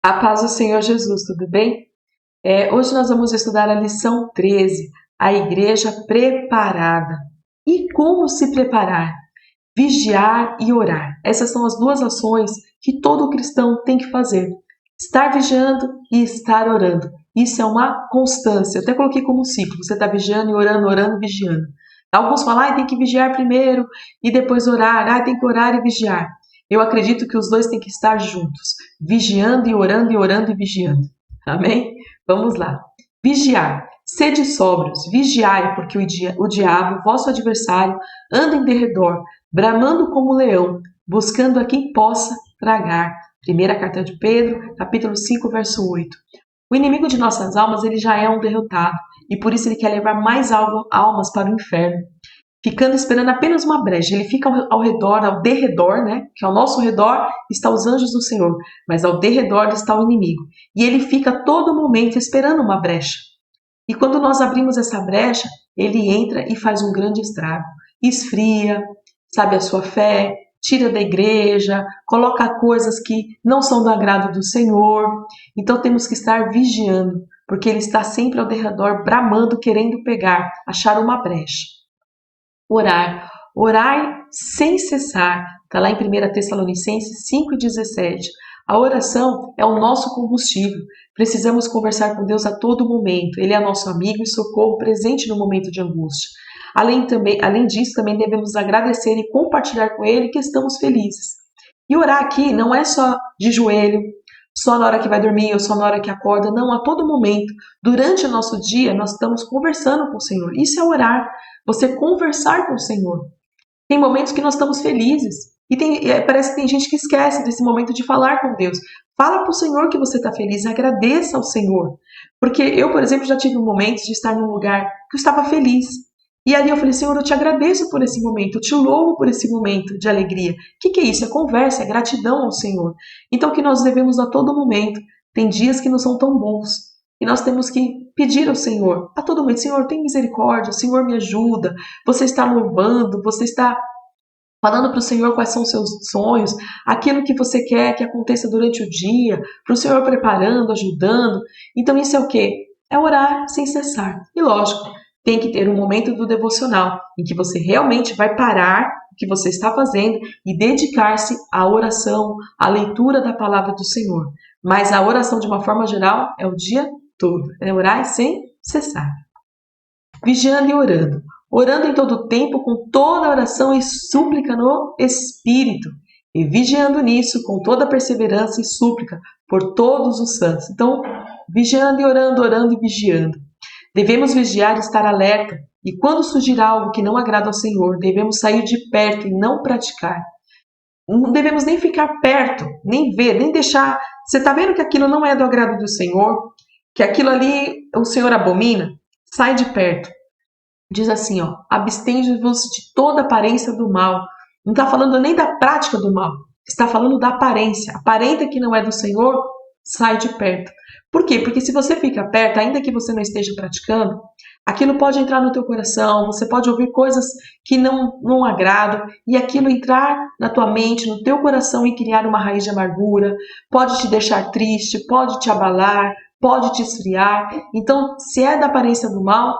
A paz do Senhor Jesus, tudo bem? Hoje nós vamos estudar a lição 13, a igreja preparada. E como se preparar? Vigiar e orar. Essas são as duas ações que todo cristão tem que fazer. Estar vigiando e estar orando. Isso é uma constância. Eu até coloquei como um ciclo. Você está vigiando e orando, orando e vigiando. Alguns falam, tem que vigiar primeiro e depois orar. Tem que orar e vigiar. Eu acredito que os dois têm que estar juntos, vigiando e orando e vigiando. Amém? Vamos lá. Vigiar. Sede sóbrios, vigiai, porque o diabo, vosso adversário, anda em derredor, bramando como leão, buscando a quem possa tragar. Primeira carta de Pedro, capítulo 5, verso 8. O inimigo de nossas almas, ele já é um derrotado, e por isso ele quer levar mais almas para o inferno, ficando esperando apenas uma brecha. Ele fica ao derredor, né? Que ao nosso redor está os anjos do Senhor, mas ao derredor está o inimigo. E ele fica a todo momento esperando uma brecha. E quando nós abrimos essa brecha, ele entra e faz um grande estrago. Esfria, a sua fé, tira da igreja, coloca coisas que não são do agrado do Senhor. Então temos que estar vigiando, porque ele está sempre ao derredor, bramando, querendo pegar, achar uma brecha. Orar sem cessar, está lá em 1 Tessalonicenses 5,17. A oração é o nosso combustível, precisamos conversar com Deus a todo momento, Ele é nosso amigo e socorro presente no momento de angústia. Além disso, também devemos agradecer e compartilhar com Ele que estamos felizes. E orar aqui não é só de joelho, só na hora que vai dormir ou só na hora que acorda, não, a todo momento. Durante o nosso dia, nós estamos conversando com o Senhor. Isso é orar, você conversar com o Senhor. Tem momentos que nós estamos felizes e parece que tem gente que esquece desse momento de falar com Deus. Fala para o Senhor que você está feliz, agradeça ao Senhor. Porque eu, por exemplo, já tive momentos de estar num lugar que eu estava feliz. E ali eu falei, Senhor, eu te agradeço por esse momento, eu te louvo por esse momento de alegria. O que é isso? É conversa, é gratidão ao Senhor. Então, que nós devemos a todo momento. Tem dias que não são tão bons. E nós temos que pedir ao Senhor, a todo momento, Senhor, tem misericórdia, Senhor, me ajuda. Você está louvando, você está falando para o Senhor quais são os seus sonhos, aquilo que você quer que aconteça durante o dia, para o Senhor preparando, ajudando. Então, isso é o quê? É orar sem cessar. E lógico, tem que ter um momento do devocional, em que você realmente vai parar o que você está fazendo e dedicar-se à oração, à leitura da palavra do Senhor. Mas a oração, de uma forma geral, é o dia todo. É orar sem cessar. Vigiando e orando. Orando em todo o tempo, com toda oração e súplica no Espírito. E vigiando nisso, com toda perseverança e súplica, por todos os santos. Então, vigiando e orando, orando e vigiando. Devemos vigiar e estar alerta, e quando surgir algo que não agrada ao Senhor, devemos sair de perto e não praticar. Não devemos nem ficar perto, nem ver, nem deixar. Você está vendo que aquilo não é do agrado do Senhor? Que aquilo ali o Senhor abomina? Sai de perto. Diz assim, abstende-vos de toda aparência do mal. Não está falando nem da prática do mal, está falando da aparência. Aparenta que não é do Senhor, sai de perto. Por quê? Porque se você fica perto, ainda que você não esteja praticando, aquilo pode entrar no teu coração, você pode ouvir coisas que não agradam, e aquilo entrar na tua mente, no teu coração e criar uma raiz de amargura, pode te deixar triste, pode te abalar, pode te esfriar. Então, se é da aparência do mal,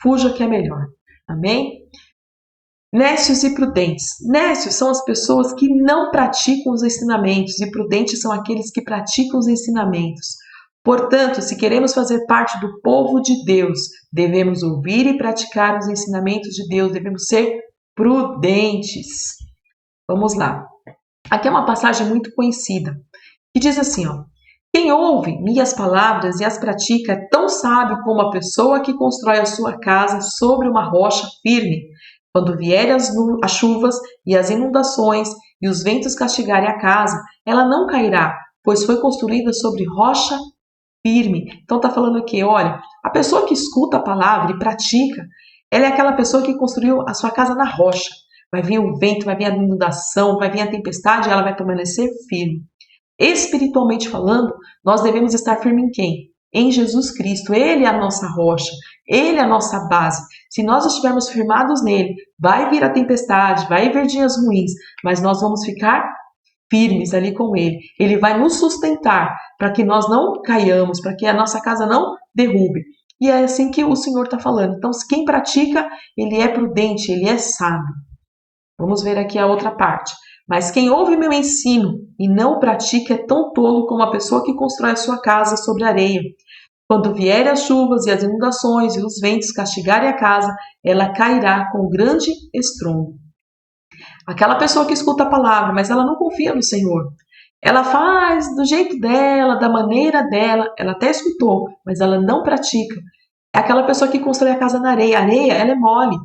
fuja que é melhor. Amém? Nécios e prudentes. Nécios são as pessoas que não praticam os ensinamentos e prudentes são aqueles que praticam os ensinamentos. Portanto, se queremos fazer parte do povo de Deus, devemos ouvir e praticar os ensinamentos de Deus, devemos ser prudentes. Vamos lá. Aqui é uma passagem muito conhecida, que diz assim, quem ouve minhas palavras e as pratica é tão sábio como a pessoa que constrói a sua casa sobre uma rocha firme. Quando vierem as chuvas e as inundações e os ventos castigarem a casa, ela não cairá, pois foi construída sobre rocha firme. Então está falando aqui, olha, a pessoa que escuta a palavra e pratica, ela é aquela pessoa que construiu a sua casa na rocha. Vai vir o vento, vai vir a inundação, vai vir a tempestade e ela vai permanecer firme. Espiritualmente falando, nós devemos estar firmes em quem? Em Jesus Cristo. Ele é a nossa rocha, Ele é a nossa base. Se nós estivermos firmados nele, vai vir a tempestade, vai vir dias ruins, mas nós vamos ficar firmes ali com Ele. Ele vai nos sustentar para que nós não caiamos, para que a nossa casa não derrube. E é assim que o Senhor está falando. Então, quem pratica, ele é prudente, ele é sábio. Vamos ver aqui a outra parte. Mas quem ouve meu ensino e não o pratica é tão tolo como a pessoa que constrói a sua casa sobre areia. Quando vierem as chuvas e as inundações e os ventos castigarem a casa, ela cairá com grande estrondo. Aquela pessoa que escuta a palavra, mas ela não confia no Senhor. Ela faz do jeito dela, da maneira dela, ela até escutou, mas ela não pratica. É aquela pessoa que constrói a casa na areia. A areia, ela é mole,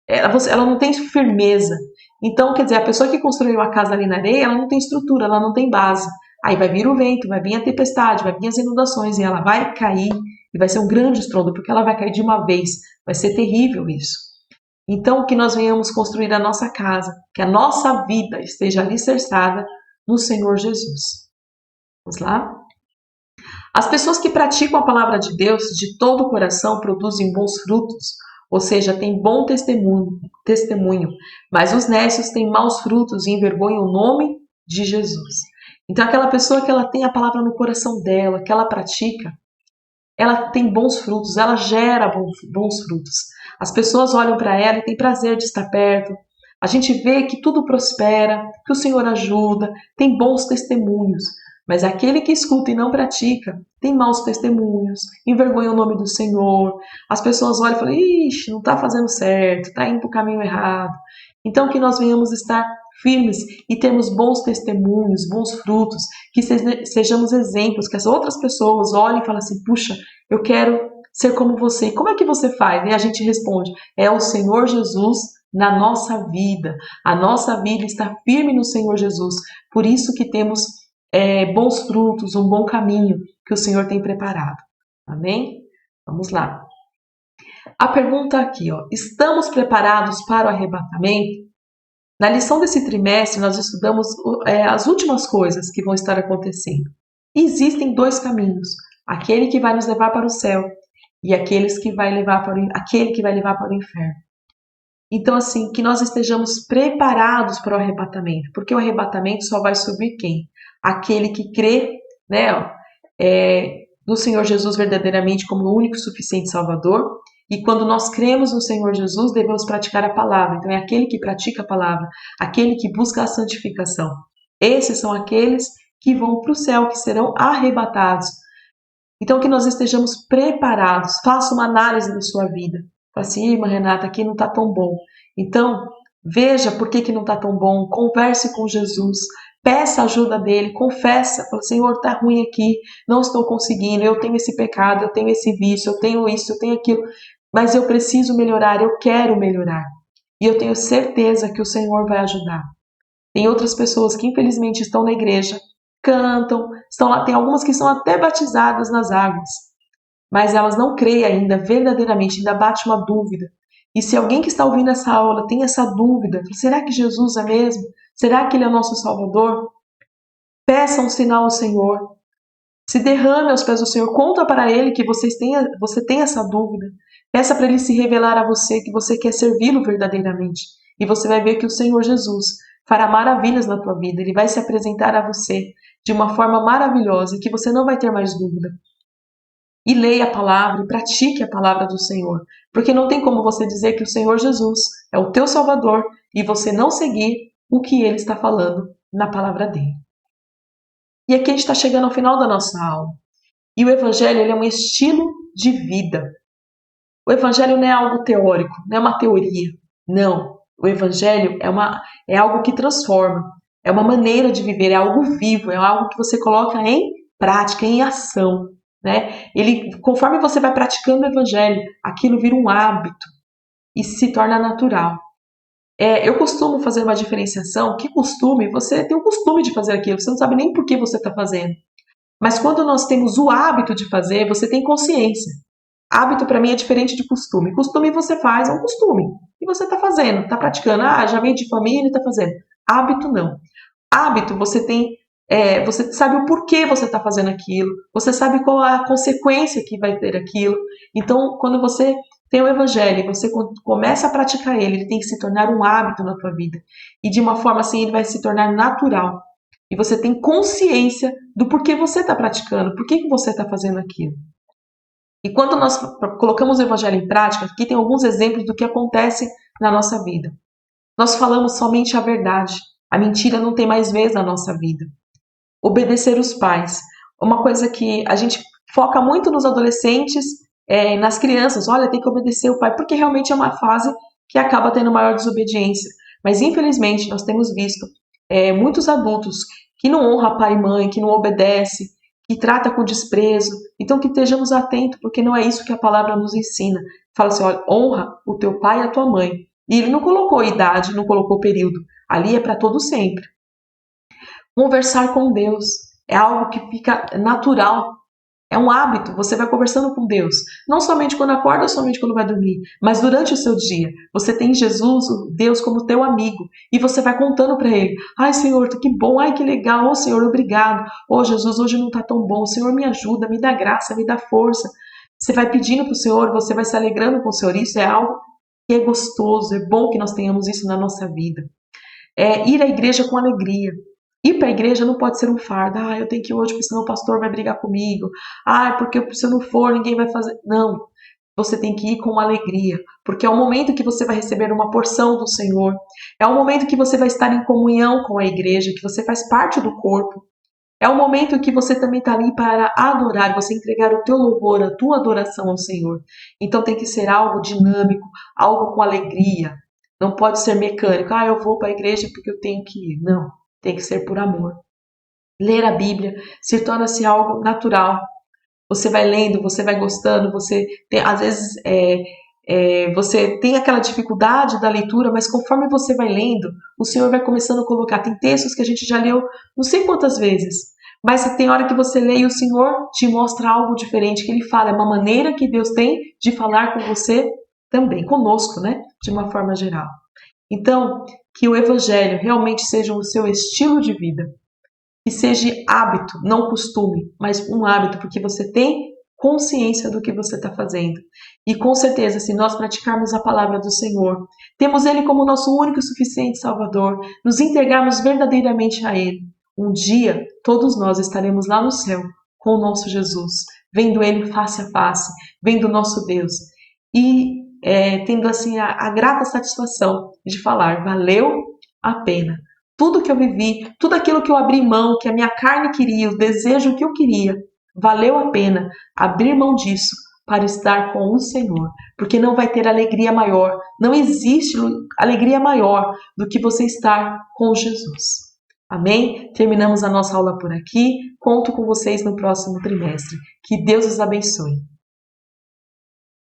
ela não tem firmeza. Então, quer dizer, a pessoa que construiu a casa ali na areia, ela não tem estrutura, ela não tem base. Aí vai vir o vento, vai vir a tempestade, vai vir as inundações e ela vai cair e vai ser um grande estrondo, porque ela vai cair de uma vez. Vai ser terrível isso. Então, que nós venhamos construir a nossa casa, que a nossa vida esteja alicerçada no Senhor Jesus. Vamos lá? As pessoas que praticam a palavra de Deus de todo o coração produzem bons frutos, ou seja, têm bom testemunho, mas os nécios têm maus frutos e envergonham o nome de Jesus. Então, aquela pessoa que ela tem a palavra no coração dela, que ela pratica, ela tem bons frutos, ela gera bons frutos. As pessoas olham para ela e têm prazer de estar perto. A gente vê que tudo prospera, que o Senhor ajuda, tem bons testemunhos. Mas aquele que escuta e não pratica tem maus testemunhos, envergonha o nome do Senhor. As pessoas olham e falam, ixi, não está fazendo certo, está indo para o caminho errado. Então que nós venhamos estar firmes e termos bons testemunhos, bons frutos, que sejamos exemplos, que as outras pessoas olhem e falem assim, puxa, eu quero ser como você. E como é que você faz? E a gente responde, é o Senhor Jesus na nossa vida. A nossa vida está firme no Senhor Jesus. Por isso que temos bons frutos, um bom caminho que o Senhor tem preparado. Amém? Vamos lá. A pergunta aqui, ó, estamos preparados para o arrebatamento? Na lição desse trimestre, nós estudamos as últimas coisas que vão estar acontecendo. E existem dois caminhos, aquele que vai nos levar para o céu e aquele que vai levar para o inferno. Então, assim, que nós estejamos preparados para o arrebatamento, porque o arrebatamento só vai subir quem? Aquele que crê, né, no Senhor Jesus verdadeiramente como o único e suficiente Salvador. E quando nós cremos no Senhor Jesus, devemos praticar a palavra. Então é aquele que pratica a palavra, aquele que busca a santificação. Esses são aqueles que vão para o céu, que serão arrebatados. Então que nós estejamos preparados. Faça uma análise da sua vida. Fala assim, irmã Renata, aqui não está tão bom. Então, veja por que não está tão bom. Converse com Jesus. Peça a ajuda dele, confessa, fala, Senhor, está ruim aqui, não estou conseguindo, eu tenho esse pecado, eu tenho esse vício, eu tenho isso, eu tenho aquilo, mas eu preciso melhorar, eu quero melhorar. E eu tenho certeza que o Senhor vai ajudar. Tem outras pessoas que infelizmente estão na igreja, cantam, estão lá, tem algumas que são até batizadas nas águas, mas elas não creem ainda verdadeiramente, ainda bate uma dúvida. E se alguém que está ouvindo essa aula tem essa dúvida, será que Jesus é mesmo? Será que Ele é o nosso Salvador? Peça um sinal ao Senhor. Se derrame aos pés do Senhor. Conta para Ele que você tem essa dúvida. Peça para Ele se revelar a você, que você quer servi-lo verdadeiramente. E você vai ver que o Senhor Jesus fará maravilhas na tua vida. Ele vai se apresentar a você de uma forma maravilhosa, que você não vai ter mais dúvida. E leia a palavra e pratique a palavra do Senhor. Porque não tem como você dizer que o Senhor Jesus é o teu Salvador e você não seguir o que Ele está falando na palavra dele. E aqui a gente está chegando ao final da nossa aula. E o Evangelho ele é um estilo de vida. O Evangelho não é algo teórico, não é uma teoria. Não. O Evangelho é algo que transforma. É uma maneira de viver, é algo vivo, é algo que você coloca em prática, em ação. Né? Conforme você vai praticando o Evangelho, aquilo vira um hábito e se torna natural. Eu costumo fazer uma diferenciação. Que costume? Você tem o costume de fazer aquilo, você não sabe nem por que você está fazendo. Mas quando nós temos o hábito de fazer, você tem consciência. Hábito para mim é diferente de costume. Costume você faz, é um costume. E você está fazendo, está praticando. Já veio de família e está fazendo. Hábito não. Hábito você tem, você sabe o porquê você está fazendo aquilo. Você sabe qual é a consequência que vai ter aquilo. Então, quando você tem o Evangelho e você começa a praticar ele tem que se tornar um hábito na tua vida. E de uma forma assim, ele vai se tornar natural. E você tem consciência do porquê você está praticando, por que você está fazendo aquilo. E quando nós colocamos o Evangelho em prática, aqui tem alguns exemplos do que acontece na nossa vida. Nós falamos somente a verdade. A mentira não tem mais vez na nossa vida. Obedecer os pais. Uma coisa que a gente foca muito nos adolescentes, nas crianças. Olha, tem que obedecer o pai, porque realmente é uma fase que acaba tendo maior desobediência. Mas infelizmente nós temos visto muitos adultos que não honram pai e mãe, que não obedecem, que trata com desprezo. Então que estejamos atentos, porque não é isso que a palavra nos ensina. Fala assim, olha, honra o teu pai e a tua mãe. E ele não colocou idade, não colocou período. Ali é para todo sempre. Conversar com Deus é algo que fica natural. É um hábito, você vai conversando com Deus. Não somente quando acorda ou somente quando vai dormir, mas durante o seu dia. Você tem Jesus, Deus, como teu amigo. E você vai contando para ele. Ai, Senhor, que bom. Ai, que legal. Oh, Senhor, obrigado. Oh, Jesus, hoje não está tão bom. Senhor, me ajuda, me dá graça, me dá força. Você vai pedindo para o Senhor, você vai se alegrando com o Senhor. Isso é algo que é gostoso, é bom que nós tenhamos isso na nossa vida. Ir à igreja com alegria. Ir para a igreja não pode ser um fardo. Ah, eu tenho que ir hoje, porque senão o pastor vai brigar comigo. Ah, porque se eu não for, ninguém vai fazer. Não. Você tem que ir com alegria, porque é o momento que você vai receber uma porção do Senhor. É o momento que você vai estar em comunhão com a igreja, que você faz parte do corpo. É o momento que você também está ali para adorar, você entregar o teu louvor, a tua adoração ao Senhor. Então tem que ser algo dinâmico, algo com alegria. Não pode ser mecânico. Ah, eu vou para a igreja porque eu tenho que ir. Não, tem que ser por amor. Ler a Bíblia se torna-se algo natural. Você vai lendo, você vai gostando, você tem, às vezes você tem aquela dificuldade da leitura, mas conforme você vai lendo, o Senhor vai começando a colocar. Tem textos que a gente já leu não sei quantas vezes, mas tem hora que você lê e o Senhor te mostra algo diferente, que Ele fala, é uma maneira que Deus tem de falar com você também, conosco, né? De uma forma geral. Então, que o Evangelho realmente seja o seu estilo de vida, que seja hábito, não costume, mas um hábito, porque você tem consciência do que você está fazendo. E com certeza, se nós praticarmos a palavra do Senhor, temos Ele como nosso único e suficiente Salvador, nos entregarmos verdadeiramente a Ele, um dia todos nós estaremos lá no céu com o nosso Jesus, vendo Ele face a face, vendo o nosso Deus e tendo assim a grata satisfação de falar, valeu a pena. Tudo que eu vivi, tudo aquilo que eu abri mão, que a minha carne queria, o desejo que eu queria, valeu a pena abrir mão disso para estar com o Senhor, porque não vai ter alegria maior, não existe alegria maior do que você estar com Jesus. Amém? Terminamos a nossa aula por aqui. Conto com vocês no próximo trimestre. Que Deus os abençoe.